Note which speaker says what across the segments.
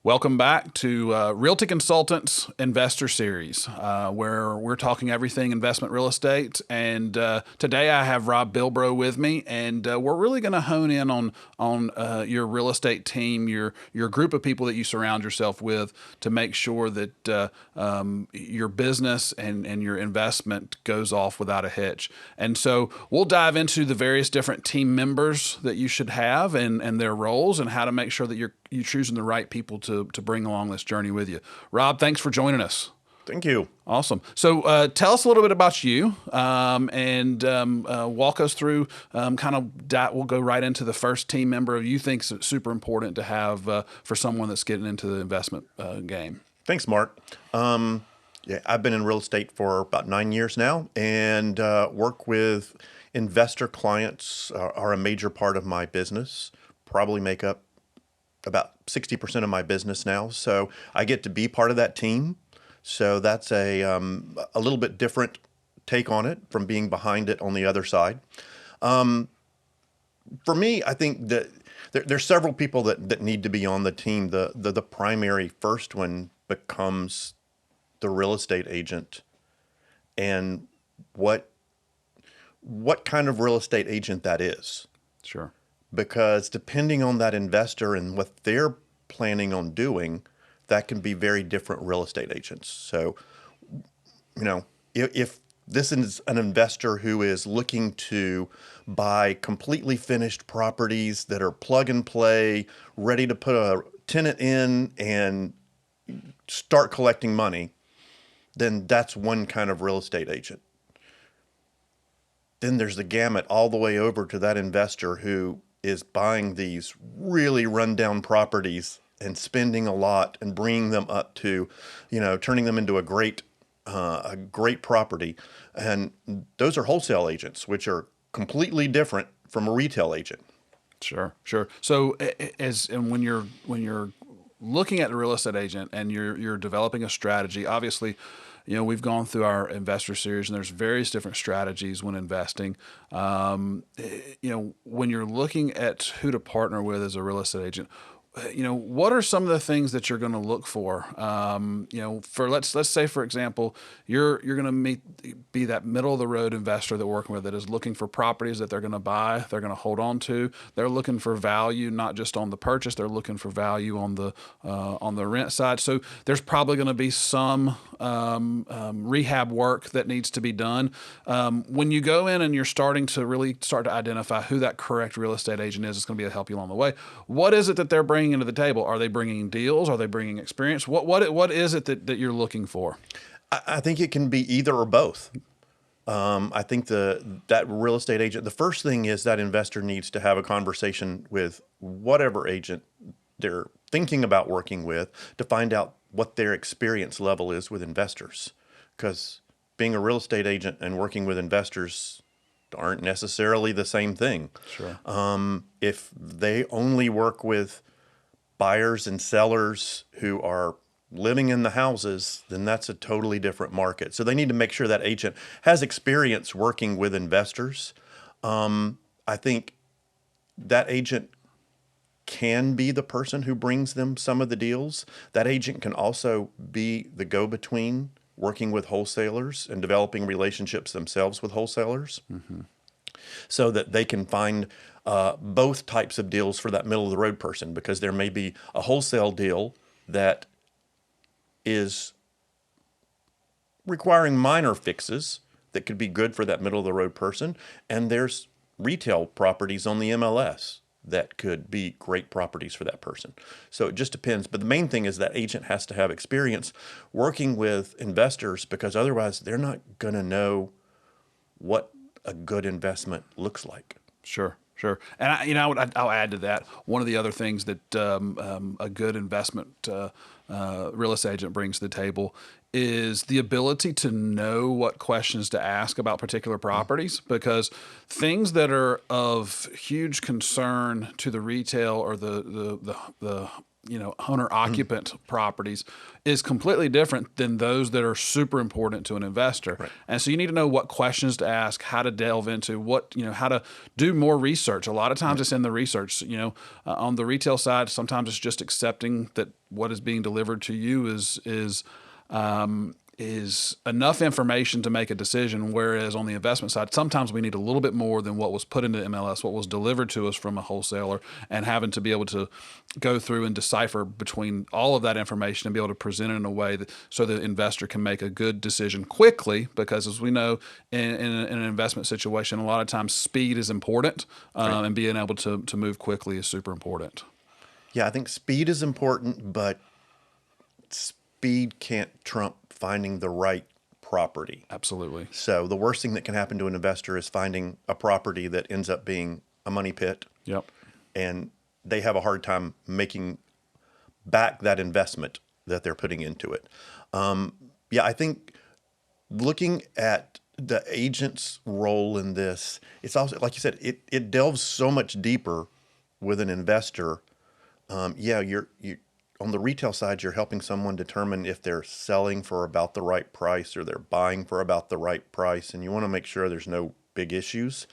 Speaker 1: Welcome back to Realty Consultants Investor Series, where we're talking everything investment real estate. And today I have Rob Bilbro with me, and we're really going to hone in on your real estate team, your group of people that you surround yourself with, to make sure that your business and your investment goes off without a hitch. And so we'll dive into the various different team members that you should have and their roles, and how to make sure that you're choosing the right people to bring along this journey with you. Rob, thanks for joining us.
Speaker 2: Thank you.
Speaker 1: Awesome. So tell us a little bit about you, and walk us through we'll go right into the first team member you think is super important to have for someone that's getting into the investment game.
Speaker 2: Thanks, Mark. Yeah, I've been in real estate for about 9 years now, and work with investor clients are a major part of my business, probably make up about 60% of my business now. So I get to be part of that team. So that's a little bit different take on it from being behind it on the other side. For me, I think that there's several people that need to be on the team. The primary first one becomes the real estate agent, and what kind of real estate agent that is.
Speaker 1: Sure. Because
Speaker 2: depending on that investor and what they're planning on doing, that can be very different real estate agents. So, if this is an investor who is looking to buy completely finished properties that are plug and play, ready to put a tenant in and start collecting money, then that's one kind of real estate agent. Then there's the gamut all the way over to that investor who is buying these really rundown properties and spending a lot and bringing them up to, turning them into a great property. And those are wholesale agents, which are completely different from a retail agent.
Speaker 1: Sure. So when you're looking at a real estate agent and you're developing a strategy, obviously, we've gone through our investor series, and there's various different strategies when investing. When you're looking at who to partner with as a real estate agent, what are some of the things that you're going to look for? Let's say, for example, you're going to be that middle of the road investor that we're working with that is looking for properties that they're going to buy, they're going to hold on to. They're looking for value, not just on the purchase. They're looking for value on the rent side. So there's probably going to be some rehab work that needs to be done. When you go in and you're starting to identify who that correct real estate agent is, it's going to be able to help you along the way. What is it that they're bringing into the table? Are they bringing deals? Are they bringing experience? What is it that you're looking for?
Speaker 2: I think it can be either or both. I think that real estate agent, the first thing is that investor needs to have a conversation with whatever agent they're thinking about working with to find out what their experience level is with investors. Because being a real estate agent and working with investors aren't necessarily the same thing.
Speaker 1: Sure.
Speaker 2: If they only work with buyers and sellers who are living in the houses, then that's a totally different market. So they need to make sure that agent has experience working with investors. I think that agent can be the person who brings them some of the deals. That agent can also be the go-between, working with wholesalers and developing relationships themselves with wholesalers, so that they can find both types of deals for that middle of the road person, because there may be a wholesale deal that is requiring minor fixes that could be good for that middle of the road person, and there's retail properties on the MLS that could be great properties for that person. So it just depends. But the main thing is that agent has to have experience working with investors, because otherwise they're not going to know what a good investment looks like.
Speaker 1: Sure. And I'll add to that. One of the other things that a good investment real estate agent brings to the table is the ability to know what questions to ask about particular properties, because things that are of huge concern to the retail or the owner occupant properties is completely different than those that are super important to an investor.
Speaker 2: Right.
Speaker 1: And so you need to know what questions to ask, how to delve into how to do more research. A lot of times it's in the research, on the retail side, sometimes it's just accepting that what is being delivered to you is enough information to make a decision, whereas on the investment side, sometimes we need a little bit more than what was put into MLS, what was delivered to us from a wholesaler, and having to be able to go through and decipher between all of that information and be able to present it in a way that so the investor can make a good decision quickly, because as we know, in an investment situation, a lot of times speed is important, and being able to move quickly is super important.
Speaker 2: Yeah, I think speed is important, but speed can't trump finding the right property.
Speaker 1: Absolutely.
Speaker 2: So the worst thing that can happen to an investor is finding a property that ends up being a money pit,
Speaker 1: Yep.
Speaker 2: and they have a hard time making back that investment that they're putting into it. Yeah, I think looking at the agent's role in this, it's also, like you said, it delves so much deeper with an investor. Yeah, you on the retail side, you're helping someone determine if they're selling for about the right price or they're buying for about the right price, and you want to make sure there's no big issues.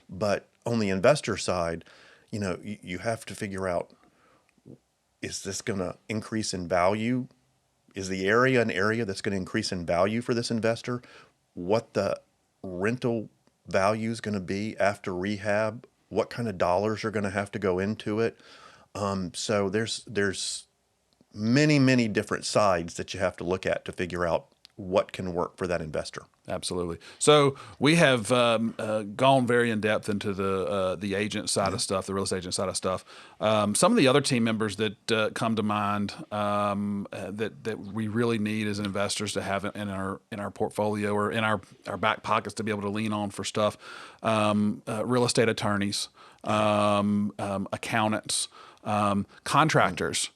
Speaker 2: But on the investor side, you have to figure out, is this going to increase in value? Is the area an area that's going to increase in value for this investor? What the rental value is going to be after rehab? What kind of dollars are going to have to go into it? So there's many, many different sides that you have to look at to figure out what can work for that investor.
Speaker 1: Absolutely. So we have gone very in depth into the agent side of stuff, the real estate agent side of stuff. Some of the other team members that come to mind that we really need as investors to have in our portfolio or in our back pockets to be able to lean on for stuff. Real estate attorneys, accountants, contractors.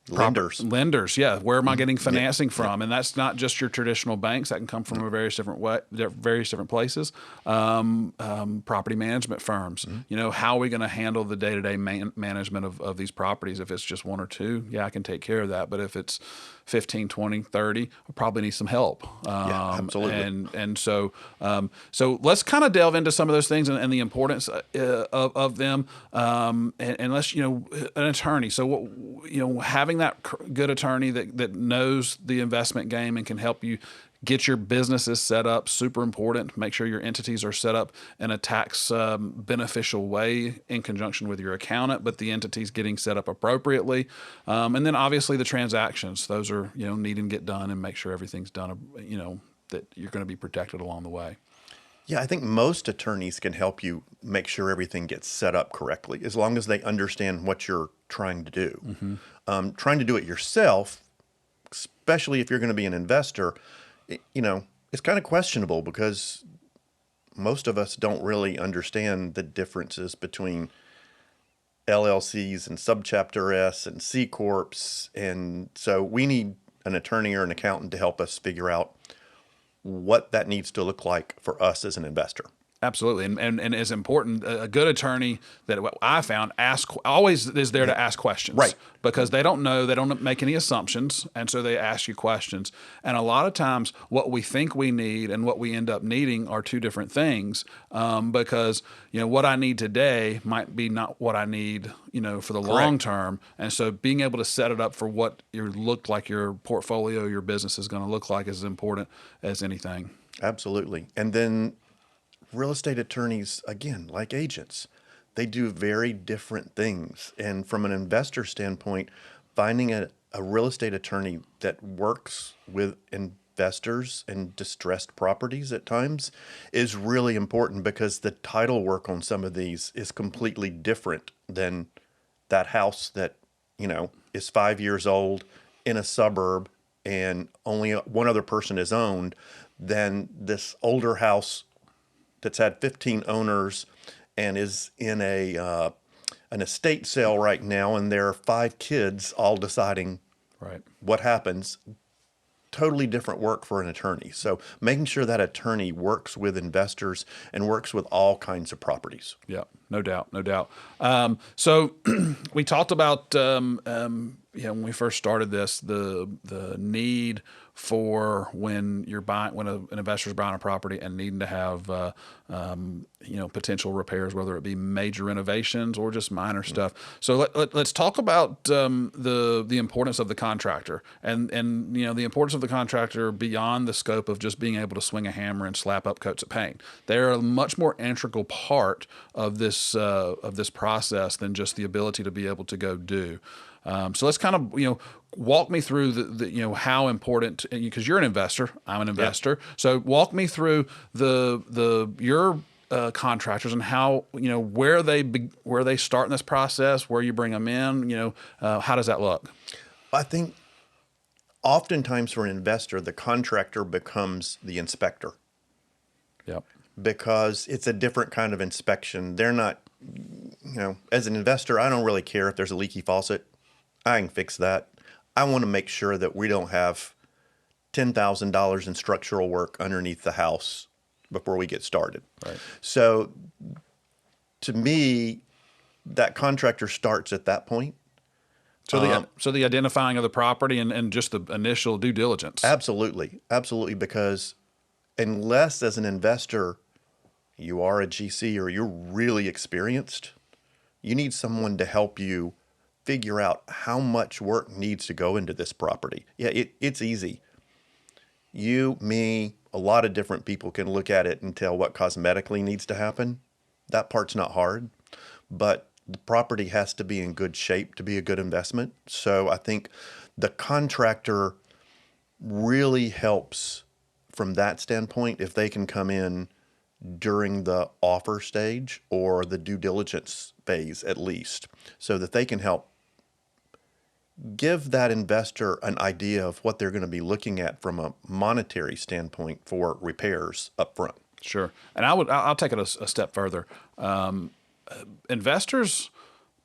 Speaker 1: Lenders, yeah. Where am I getting financing from? And that's not just your traditional banks. That can come from various different places. Property management firms. How are we going to handle the day-to-day management of these properties? If it's just one or two, yeah, I can take care of that. But if it's 15, 20, 30, I probably need some help.
Speaker 2: Yeah, absolutely.
Speaker 1: And so let's kind of delve into some of those things and the importance of them. And let's, an attorney. So, having that good attorney that knows the investment game and can help you get your businesses set up, super important. Make sure your entities are set up in a tax beneficial way in conjunction with your accountant, but the entities getting set up appropriately. And then obviously the transactions, those are, need to get done and make sure everything's done, that you're going to be protected along the way.
Speaker 2: Yeah, I think most attorneys can help you make sure everything gets set up correctly, as long as they understand what you're trying to do. Mm-hmm. Trying to do it yourself, especially if you're going to be an investor, it's kind of questionable, because most of us don't really understand the differences between LLCs and Subchapter S and C Corps. And so we need an attorney or an accountant to help us figure out what that needs to look like for us as an investor.
Speaker 1: Absolutely. And it's important. A good attorney that I found always is there to ask questions.
Speaker 2: Right.
Speaker 1: Because they don't know, they don't make any assumptions. And so they ask you questions. And a lot of times what we think we need and what we end up needing are two different things. Because, what I need today might be not what I need, for the long term. And so being able to set it up for what your portfolio, your business is going to look like is as important as anything.
Speaker 2: Absolutely. And then real estate attorneys, again, like agents, they do very different things. And from an investor standpoint, finding a real estate attorney that works with investors and distressed properties at times is really important, because the title work on some of these is completely different than that house that, is 5 years old in a suburb and only one other person is owned, than this older house that's had 15 owners and is in an estate sale right now, and there are 5 kids all deciding what happens. Totally different work for an attorney. So making sure that attorney works with investors and works with all kinds of properties.
Speaker 1: Yeah. No doubt, no doubt. So we talked about when we first started this, the need for when you're buying, when an investor's buying a property and needing to have potential repairs, whether it be major renovations or just minor stuff. So let's talk about the importance of the contractor and the importance of the contractor beyond the scope of just being able to swing a hammer and slap up coats of paint. They're a much more integral part of this process than just the ability to be able to go do. So let's kind of walk me through the how important, because you're an investor, I'm an investor. Yeah. So walk me through your contractors and how where they start in this process, where you bring them in. How does that look?
Speaker 2: I think oftentimes for an investor, the contractor becomes the inspector.
Speaker 1: Yep.
Speaker 2: Because it's a different kind of inspection. They're not, as an investor, I don't really care if there's a leaky faucet. I can fix that. I want to make sure that we don't have $10,000 in structural work underneath the house before we get started.
Speaker 1: Right.
Speaker 2: So to me, that contractor starts at that point.
Speaker 1: So the identifying of the property and just the initial due diligence.
Speaker 2: Absolutely. Absolutely. Because unless as an investor, you are a GC or you're really experienced, you need someone to help you figure out how much work needs to go into this property. Yeah, it's easy. You, me, a lot of different people can look at it and tell what cosmetically needs to happen. That part's not hard, but the property has to be in good shape to be a good investment. So I think the contractor really helps from that standpoint if they can come in during the offer stage or the due diligence phase at least, so that they can help give that investor an idea of what they're going to be looking at from a monetary standpoint for repairs up front.
Speaker 1: Sure. And I'll take it a step further. Investors,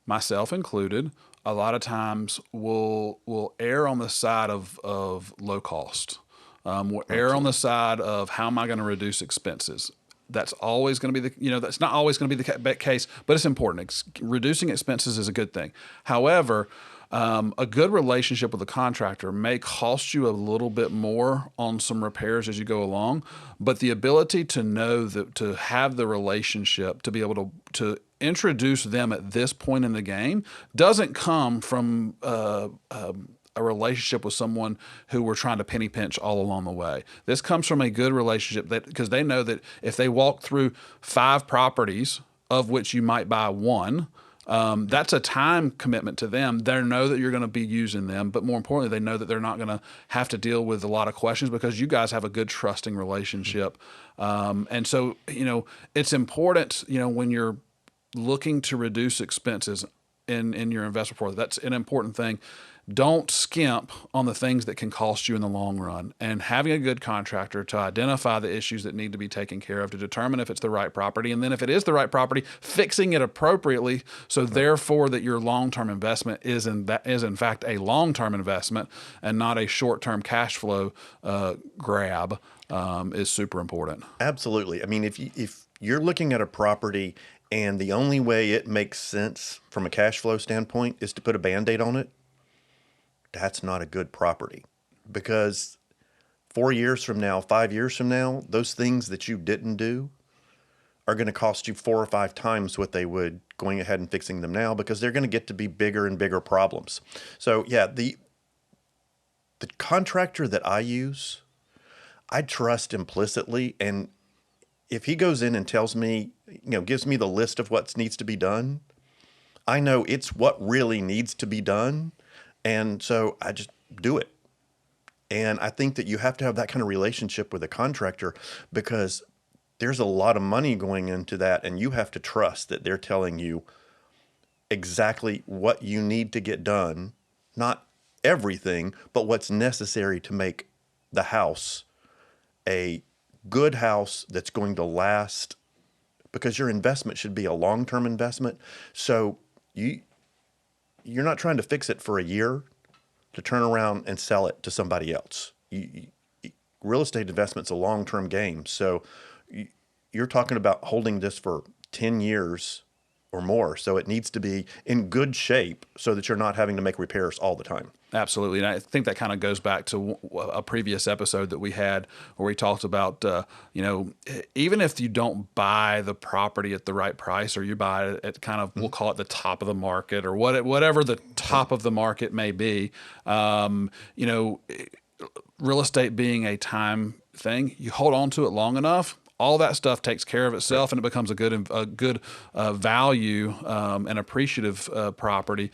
Speaker 1: myself included, a lot of times will err on the side of low cost. Will err on the side of how am I going to reduce expenses. That's always going to be that's not always going to be the case, but it's important. Reducing expenses is a good thing. However, a good relationship with a contractor may cost you a little bit more on some repairs as you go along, but the ability to know that, to have the relationship, to be able to introduce them at this point in the game doesn't come from a relationship with someone who we're trying to penny pinch all along the way. This comes from a good relationship because they know that if they walk through 5 properties, of which you might buy one, that's a time commitment to them. They know that you're going to be using them, but more importantly, they know that they're not going to have to deal with a lot of questions because you guys have a good trusting relationship. And so, it's important, when you're looking to reduce expenses in your investment portfolio, that's an important thing. Don't skimp on the things that can cost you in the long run, and having a good contractor to identify the issues that need to be taken care of to determine if it's the right property. And then if it is the right property, fixing it appropriately. So therefore that your long-term investment is in fact a long-term investment and not a short-term cash flow grab is super important.
Speaker 2: Absolutely. I mean, if you're looking at a property and the only way it makes sense from a cash flow standpoint is to put a Band-Aid on it, that's not a good property, because 4 years from now, 5 years from now, those things that you didn't do are going to cost you 4 or 5 times what they would going ahead and fixing them now, because they're going to get to be bigger and bigger problems. So yeah, the contractor that I use, I trust implicitly. And if he goes in and tells me, gives me the list of what needs to be done, I know it's what really needs to be done. And so I just do it. And I think that you have to have that kind of relationship with a contractor, because there's a lot of money going into that, and you have to trust that they're telling you exactly what you need to get done, not everything, but what's necessary to make the house a good house that's going to last, because your investment should be a long-term investment. So you're not trying to fix it for a year to turn around and sell it to somebody else. Real estate investment's a long-term game. So you're talking about holding this for 10 years or more. So it needs to be in good shape so that you're not having to make repairs all the time.
Speaker 1: Absolutely. And I think that kind of goes back to a previous episode that we had where we talked about, even if you don't buy the property at the right price, or you buy it at kind of, we'll call it the top of the market, or whatever the top of the market may be, real estate being a time thing, you hold on to it long enough, all that stuff takes care of itself, and it becomes a good value and appreciative property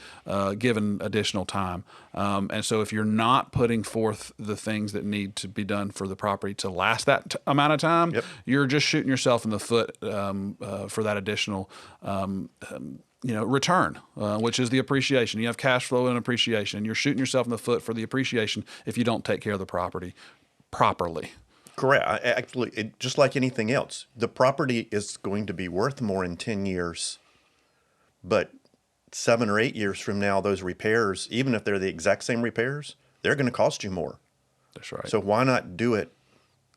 Speaker 1: given additional time. And so, if you're not putting forth the things that need to be done for the property to last that amount of time, you're just shooting yourself in the foot for that additional. Return, which is the appreciation. You have cash flow and appreciation. You're shooting yourself in the foot for the appreciation if you don't take care of the property properly.
Speaker 2: Correct. Actually, just like anything else, the property is going to be worth more in 10 years, but 7 or 8 years from now, those repairs, even if they're the exact same repairs, they're going to cost you more.
Speaker 1: That's right.
Speaker 2: So why not do it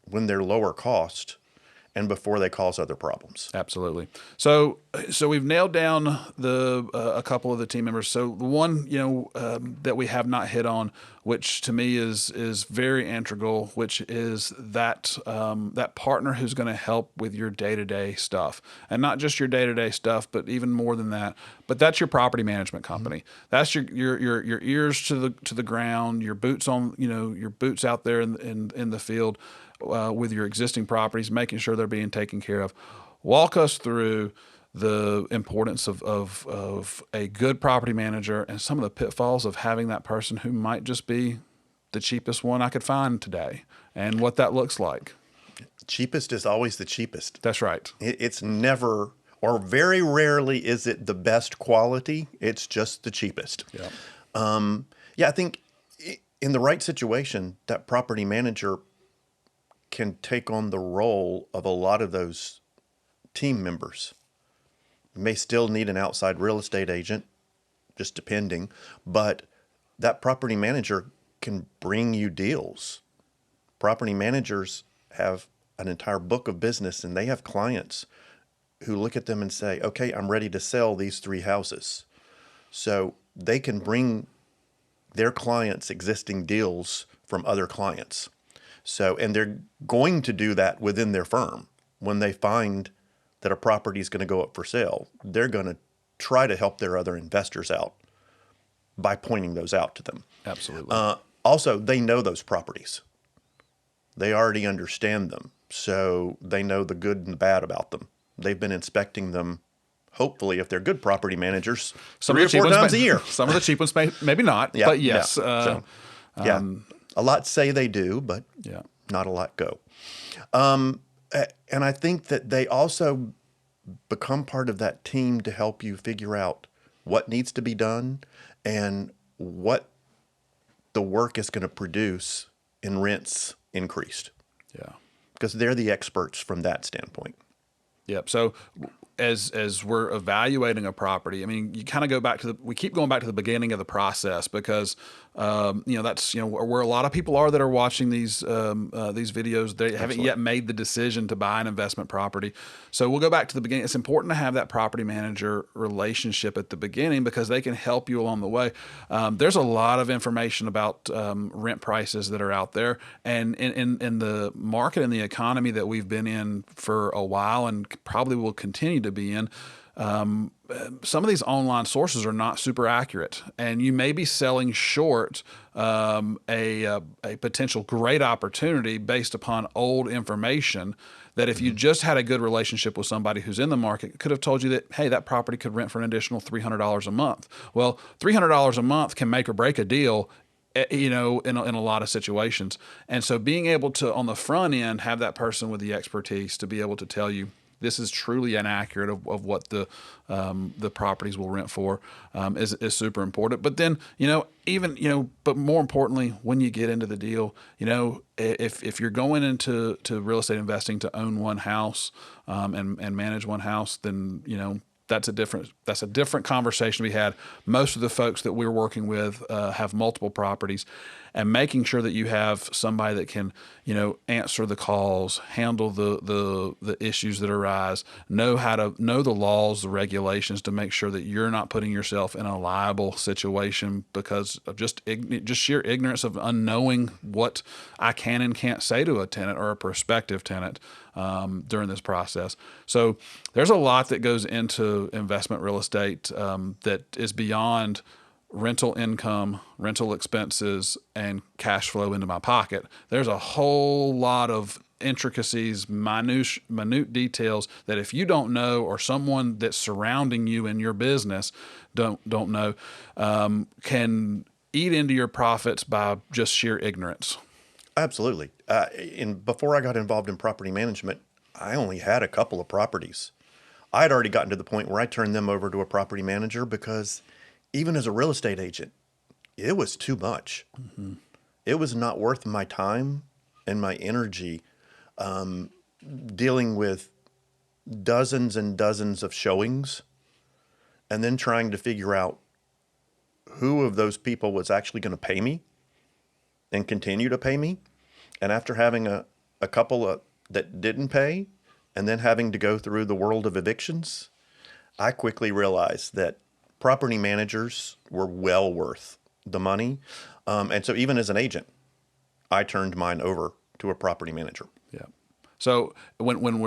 Speaker 2: when they're lower cost and before they cause other problems?
Speaker 1: Absolutely. So we've nailed down a couple of the team members. So the one that we have not hit on, which to me is very integral, which is that partner who's going to help with your day-to-day stuff, and not just your day-to-day stuff, but even more than that. But that's your property management company. Mm-hmm. That's your ears to the ground, your boots on, your boots out there in the field. With your existing properties, making sure they're being taken care of. Walk us through the importance of a good property manager and some of the pitfalls of having that person who might just be the cheapest one I could find today, and what that looks like.
Speaker 2: Cheapest is always the cheapest.
Speaker 1: That's right.
Speaker 2: It's never, or very rarely is it the best quality. It's just the cheapest. Yeah. I think in the right situation, that property manager can take on the role of a lot of those team members. You may still need an outside real estate agent, just depending, but that property manager can bring you deals. Property managers have an entire book of business, and they have clients who look at them and say, okay, I'm ready to sell these 3 houses. So they can bring their clients existing deals from other clients. So, and they're going to do that within their firm. When they find that a property is going to go up for sale, they're going to try to help their other investors out by pointing those out to them.
Speaker 1: Absolutely.
Speaker 2: Also, they know those properties. They already understand them. So they know the good and the bad about them. They've been inspecting them, hopefully, if they're good property managers, 3 or 4 times a year.
Speaker 1: Some of the cheap ones maybe not, but yes.
Speaker 2: A lot say they do, but not a lot go. And I think that they also become part of that team to help you figure out what needs to be done and what the work is going to produce in rents increased. Yeah. Because they're the experts from that standpoint.
Speaker 1: Yep. So as we're evaluating a property, I mean, you kind of go back to we keep going back to the beginning of the process, because that's where a lot of people are that are watching these videos. They haven't yet made the decision to buy an investment property. So we'll go back to the beginning. It's important to have that property manager relationship at the beginning, because they can help you along the way. There's a lot of information about rent prices that are out there, and in the market and the economy that we've been in for a while and probably will continue to be in. Some of these online sources are not super accurate, and you may be selling short a potential great opportunity based upon old information that if you just had a good relationship with somebody who's in the market, could have told you that, hey, that property could rent for an additional $300 a month. Well, $300 a month can make or break a deal, in a lot of situations. And so being able to, on the front end, have that person with the expertise to be able to tell you, this is truly inaccurate of what the properties will rent for is super important. But then, but more importantly, when you get into the deal, if you're going into real estate investing to own one house and manage one house, then, that's a different conversation we had. Most of the folks that we're working with have multiple properties. and making sure that you have somebody that can, answer the calls, handle the issues that arise, know the laws, the regulations to make sure that you're not putting yourself in a liable situation because of just sheer ignorance of unknowing what I can and can't say to a tenant or a prospective tenant during this process. So there's a lot that goes into investment real estate that is beyond rental income, rental expenses, and cash flow into my pocket. There's a whole lot of intricacies, minute details that if you don't know, or someone that's surrounding you in your business don't know, can eat into your profits by just sheer ignorance.
Speaker 2: Absolutely. And before I got involved in property management, I only had a couple of properties. I had already gotten to the point where I turned them over to a property manager because even as a real estate agent, it was too much. Mm-hmm. It was not worth my time and my energy dealing with dozens and dozens of showings and then trying to figure out who of those people was actually going to pay me and continue to pay me. And after having a couple that didn't pay and then having to go through the world of evictions, I quickly realized that property managers were well worth the money. And so even as an agent, I turned mine over to a property manager.
Speaker 1: Yeah. So when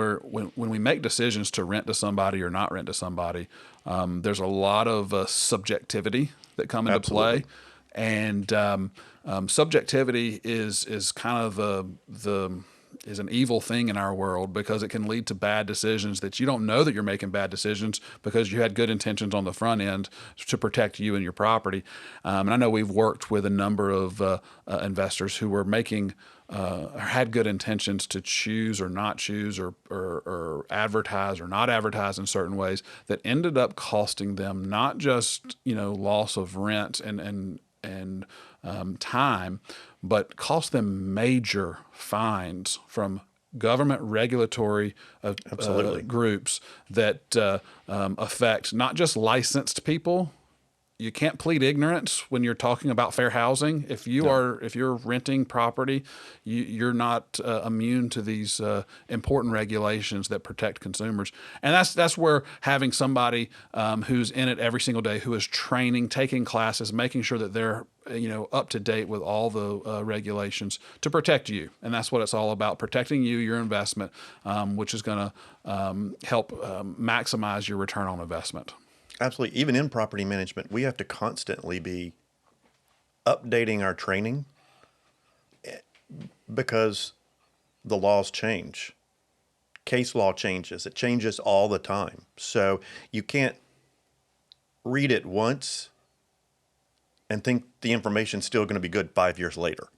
Speaker 1: we make decisions to rent to somebody or not rent to somebody, there's a lot of subjectivity that come into
Speaker 2: Absolutely.
Speaker 1: play, and subjectivity is kind of is an evil thing in our world because it can lead to bad decisions that you don't know that you're making bad decisions because you had good intentions on the front end to protect you and your property. And I know we've worked with a number of investors who were making had good intentions to choose or not choose or advertise or not advertise in certain ways that ended up costing them not just loss of rent and time, but cost them major fines from government regulatory groups that affect not just licensed people. You can't plead ignorance when you're talking about fair housing. If you're renting property, you're not immune to these important regulations that protect consumers. And that's where having somebody who's in it every single day, who is training, taking classes, making sure that they're up to date with all the regulations to protect you. And that's what it's all about: protecting you, your investment, which is going to help maximize your return on investment.
Speaker 2: Absolutely. Even in property management, we have to constantly be updating our training because the laws change. Case law changes. It changes all the time. So you can't read it once and think the information's still going to be good 5 years later.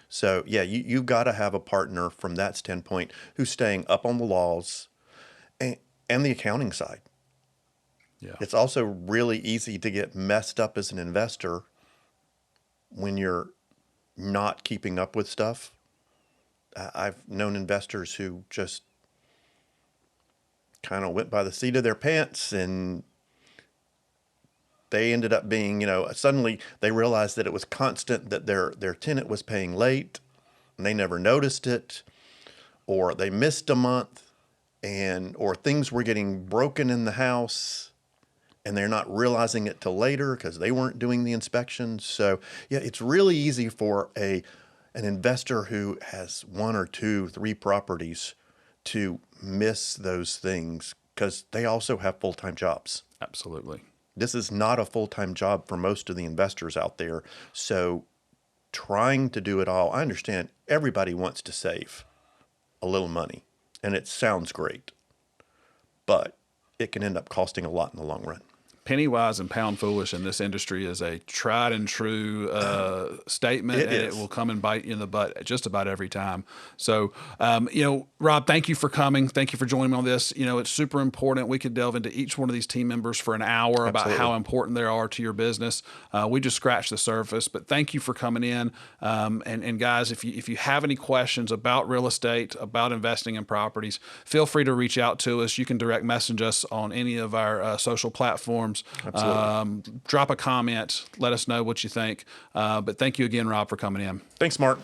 Speaker 2: So yeah, you've got to have a partner from that standpoint who's staying up on the laws and the accounting side.
Speaker 1: Yeah.
Speaker 2: It's also really easy to get messed up as an investor when you're not keeping up with stuff. I've known investors who just kind of went by the seat of their pants, and they ended up being, suddenly they realized that it was constant that their tenant was paying late and they never noticed it, or they missed a month, or things were getting broken in the house and they're not realizing it till later because they weren't doing the inspections. So yeah, it's really easy for an investor who has 1 or 2, 3 properties to miss those things because they also have full-time jobs.
Speaker 1: Absolutely.
Speaker 2: This is not a full-time job for most of the investors out there. So trying to do it all, I understand everybody wants to save a little money and it sounds great, but it can end up costing a lot in the long run.
Speaker 1: Penny wise and pound foolish in this industry is a tried and true statement, and it will come and bite you in the butt just about every time. So, Rob, thank you for coming. Thank you for joining me on this. It's super important. We could delve into each one of these team members for an hour about how important they are to your business. We just scratched the surface, but thank you for coming in. And guys, if you have any questions about real estate, about investing in properties, feel free to reach out to us. You can direct message us on any of our social platforms. times. Drop a comment. Let us know what you think. But thank you again, Rob, for coming in.
Speaker 2: Thanks, Mark.